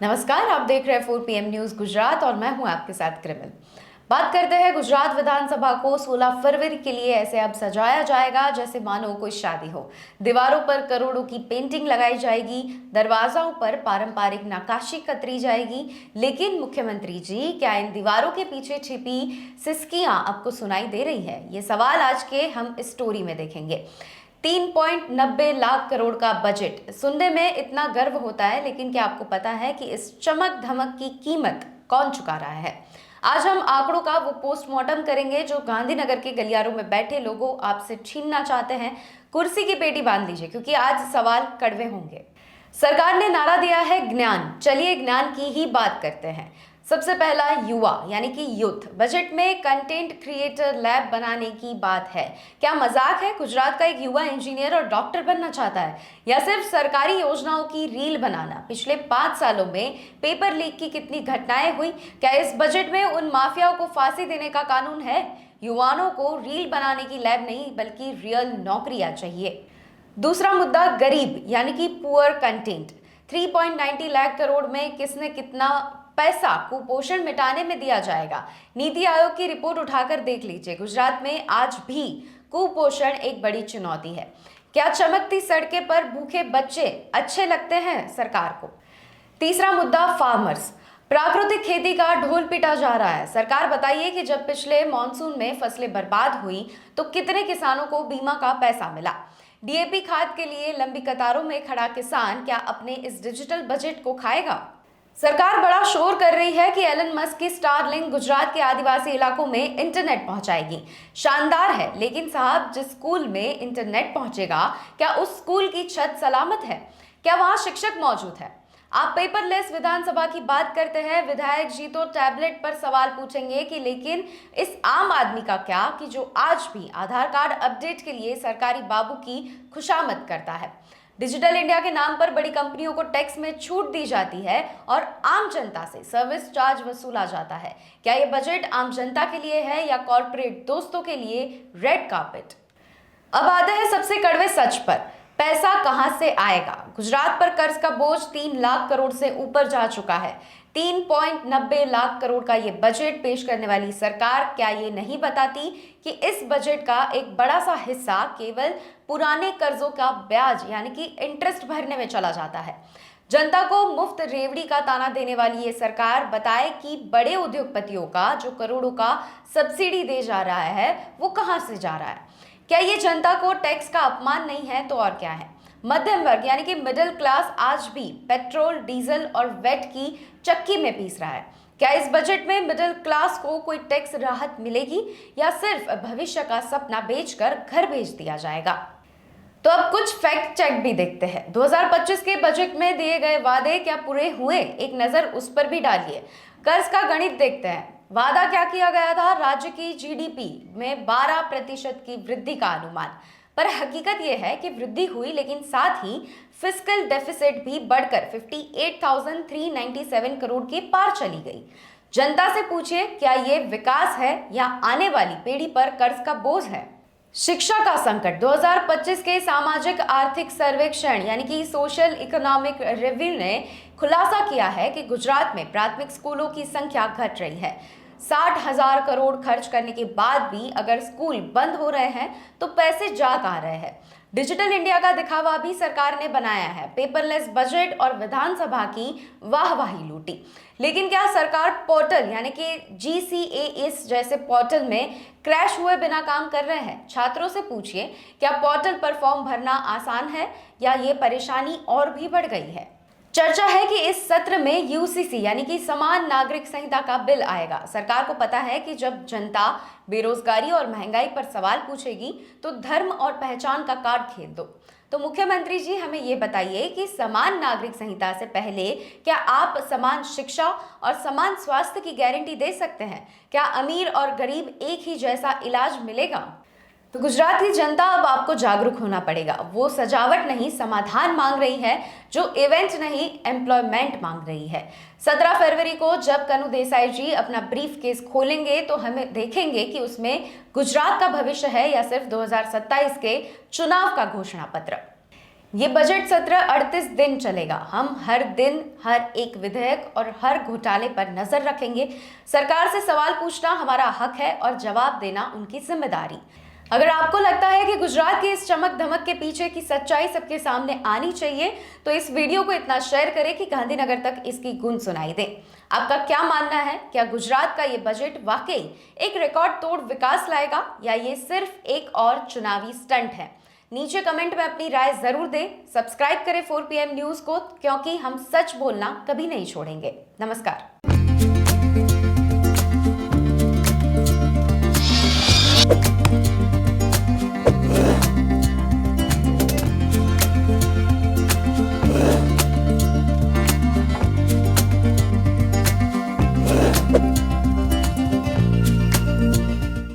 नमस्कार, आप देख रहे हैं 4 PM न्यूज गुजरात और मैं हूं आपके साथ कृमिल। बात करते हैं गुजरात विधानसभा को 16 फरवरी के लिए ऐसे अब सजाया जाएगा जैसे मानो कोई शादी हो। दीवारों पर करोड़ों की पेंटिंग लगाई जाएगी, दरवाजों पर पारंपरिक नक्काशी कतरी जाएगी। लेकिन मुख्यमंत्री जी, क्या इन दीवारों के पीछे छिपी सिसकियां आपको सुनाई दे रही है? ये सवाल आज के हम इस स्टोरी में देखेंगे। 3.90 लाख करोड़ का बजट सुनने में इतना गर्व होता है, लेकिन क्या आपको पता है कि इस चमक धमक की कीमत कौन चुका रहा है? आज हम आंकड़ों का वो पोस्टमार्टम करेंगे जो गांधीनगर के गलियारों में बैठे लोगों आपसे छीनना चाहते हैं। कुर्सी की पेटी बांध लीजिए, क्योंकि आज सवाल कड़वे होंगे। सरकार ने नारा दिया है ज्ञान, चलिए ज्ञान की ही बात करते हैं। सबसे पहला युवा यानी कि यूथ। बजट में कंटेंट क्रिएटर लैब बनाने की बात है। क्या मजाक है? गुजरात का एक युवा इंजीनियर और डॉक्टर बनना चाहता है, या सिर्फ सरकारी योजनाओं की रील बनाना? पिछले 5 सालों में पेपर लीक की कितनी घटनाएं हुई? क्या इस बजट में उन माफियाओं को फांसी देने का कानून है? युवाओं को रील बनाने की लैब नहीं, बल्कि रियल नौकरियां चाहिए। दूसरा मुद्दा गरीब यानी कि पुअर कंटेंट। 3.90 लाख करोड़ में किसने कितना पैसा कुपोषण मिटाने में दिया जाएगा? नीति आयोग की रिपोर्ट उठाकर देख लीजिए। गुजरात में आज भी कुपोषण एक बड़ी चुनौती है। क्या चमकती सड़कें पर भूखे बच्चे अच्छे लगते हैं सरकार को? तीसरा मुद्दा फार्मर्स। प्राकृतिक खेती का ढोल पिटा जा रहा है। सरकार बताइए कि जब पिछले मॉनसून में फसलें बर्बाद हुई तो कितने किसानों को बीमा का पैसा मिला? डीएपी खाद के लिए लंबी कतारों में खड़ा किसान क्या अपने इस डिजिटल बजट को खाएगा? सरकार बड़ा शोर कर रही है कि एलन मस्क की स्टारलिंक गुजरात के आदिवासी इलाकों में इंटरनेट पहुंचाएगी। शानदार है, लेकिन साहब, जिस स्कूल में इंटरनेट पहुंचेगा, क्या उस स्कूल की छत सलामत है? क्या वहां शिक्षक मौजूद है? आप पेपरलेस विधानसभा की बात करते हैं, विधायक जी तो टैबलेट पर सवाल पूछेंगे कि लेकिन इस आम आदमी का क्या, कि जो आज भी आधार कार्ड अपडेट के लिए सरकारी बाबू की खुशामद करता है। डिजिटल इंडिया के नाम पर बड़ी कंपनियों को टैक्स में छूट दी जाती है और आम जनता से सर्विस चार्ज वसूला जाता है। क्या ये बजट आम जनता के लिए है या कॉर्पोरेट दोस्तों के लिए रेड कार्पेट? अब आते हैं सबसे कड़वे सच पर। पैसा कहां से आएगा? गुजरात पर कर्ज का बोझ 3 लाख करोड़ से ऊपर जा चुका है। 3.90 लाख करोड़ का ये बजट पेश करने वाली सरकार क्या ये नहीं बताती कि इस बजट का एक बड़ा सा हिस्सा केवल पुराने कर्जों का ब्याज यानी कि इंटरेस्ट भरने में चला जाता है? जनता को मुफ्त रेवड़ी का ताना देने वाली ये सरकार बताए कि बड़े उद्योगपतियों का जो करोड़ों का सब्सिडी दे जा रहा है वो कहां से जा रहा है? क्या ये जनता को टैक्स का अपमान नहीं है तो और क्या है? मध्यम वर्ग यानी कि मिडिल क्लास आज भी पेट्रोल, डीजल और वेट की चक्की में पीस रहा है। क्या इस बजट में मिडिल क्लास को कोई टैक्स राहत मिलेगी, या सिर्फ भविष्य का सपना बेचकर घर भेज दिया जाएगा? तो अब कुछ फैक्ट चेक भी देखते हैं। 2025 के बजट में दिए गए वादे क्या पूरे हुए? एक नजर उस पर भी डालिए। कर्ज का गणित देखते हैं। वादा क्या किया गया था? राज्य की जीडीपी में 12% की वृद्धि का अनुमान, पर हकीकत यह है कि वृद्धि हुई, लेकिन साथ ही फिस्कल डेफिसिट भी बढ़कर 58,397 करोड़ के पार चली गई। जनता से पूछिए, क्या ये विकास है या आने वाली पीढ़ी पर कर्ज का बोझ है? शिक्षा का संकट। 2025 के सामाजिक आर्थिक सर्वेक्षण यानी कि सोशल इकोनॉमिक रिव्यू ने खुलासा किया है कि गुजरात में प्राथमिक स्कूलों की संख्या घट रही है। 60,000 करोड़ खर्च करने के बाद भी अगर स्कूल बंद हो रहे हैं तो पैसे जा कहां रहे हैं? डिजिटल इंडिया का दिखावा भी सरकार ने बनाया है। पेपरलेस बजट और विधानसभा की वाहवाही लूटी। लेकिन क्या सरकार पोर्टल यानी कि GCAS जैसे पोर्टल में क्रैश हुए बिना काम कर रहे हैं? छात्रों से पूछिए, क्या पोर्टल पर फॉर्म भरना आसान है या ये परेशानी और भी बढ़ गई है? चर्चा है कि इस सत्र में यूसीसी यानी कि समान नागरिक संहिता का बिल आएगा। सरकार को पता है कि जब जनता बेरोजगारी और महंगाई पर सवाल पूछेगी तो धर्म और पहचान का कार्ड खेल दो। तो मुख्यमंत्री जी, हमें ये बताइए कि समान नागरिक संहिता से पहले क्या आप समान शिक्षा और समान स्वास्थ्य की गारंटी दे सकते हैं? क्या अमीर और गरीब एक ही जैसा इलाज मिलेगा? तो गुजरात की जनता अब आपको जागरूक होना पड़ेगा। वो सजावट नहीं, समाधान मांग रही है, जो इवेंट नहीं, एम्प्लॉयमेंट मांग रही है। 17 फरवरी को जब कनु देसाई जी अपना ब्रीफ केस खोलेंगे तो हमें देखेंगे कि उसमें गुजरात का भविष्य है या सिर्फ 2027 के चुनाव का घोषणा पत्र। ये बजट सत्र 38 दिन चलेगा। हम हर दिन हर एक विधेयक और हर घोटाले पर नजर रखेंगे। सरकार से सवाल पूछना हमारा हक है और जवाब देना उनकी जिम्मेदारी। अगर आपको लगता है कि गुजरात की इस चमक धमक के पीछे की सच्चाई सबके सामने आनी चाहिए, तो इस वीडियो को इतना शेयर करें कि गांधीनगर तक इसकी गूंज सुनाई दे। आपका क्या मानना है? क्या गुजरात का ये बजट वाकई एक रिकॉर्ड तोड़ विकास लाएगा या ये सिर्फ एक और चुनावी स्टंट है? नीचे कमेंट में अपनी राय जरूर दें। सब्सक्राइब करें 4 PM न्यूज को, क्योंकि हम सच बोलना कभी नहीं छोड़ेंगे। नमस्कार।